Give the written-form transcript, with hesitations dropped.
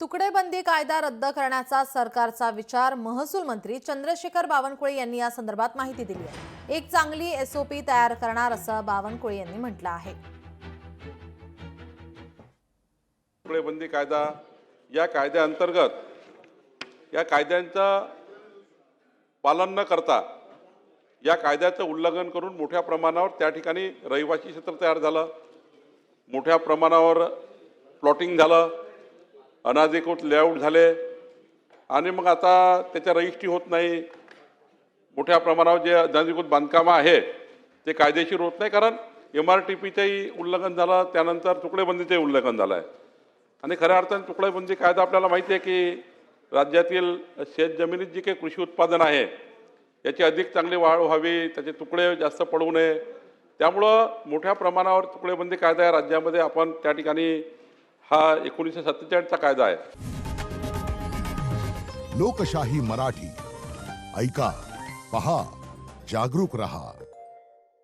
तुकडेबंदी कायदा रद्द करण्याचा सरकारचा विचार महसूल मंत्री चंद्रशेखर बावनकुळे यांनी या संदर्भात माहिती दिली आहे। एक चांगली एसओपी तयार करणार असं बावनकुळे यांनी म्हटलं आहे। तुकडेबंदी कायदा या कायद्याअंतर्गत या कायद्यांचं पालन न करता या कायद्याचं उल्लंघन करून मोठ्या प्रमाणावर त्या ठिकाणी रहिवासी क्षेत्र तयार झालं, मोठ्या प्रमाणावर प्लॉटिंग झालं, अनाधिकृत लेआउट झाले आणि मग आता त्याच्या रजिस्ट्री होत नाही। मोठ्या प्रमाणावर जे अनाधिकृत बांधकामं आहे ते कायदेशीर होत नाही, कारण MRTPचंही उल्लंघन झालं, त्यानंतर तुकडेबंदीचंही उल्लंघन झालं आहे। आणि खऱ्या अर्थाने तुकडेबंदी कायदा आपल्याला माहिती आहे की राज्यातील शेतजमिनीत जी काही कृषी उत्पादन आहे याची अधिक चांगली वाढ व्हावी, त्याचे तुकडे जास्त पडू नये, त्यामुळं मोठ्या प्रमाणावर तुकडेबंदी कायदा या राज्यामध्ये आपण त्या ठिकाणी हा 1947चा कायदा आहे। लोकशाही मराठी ऐका, पहा, जागरूक रहा।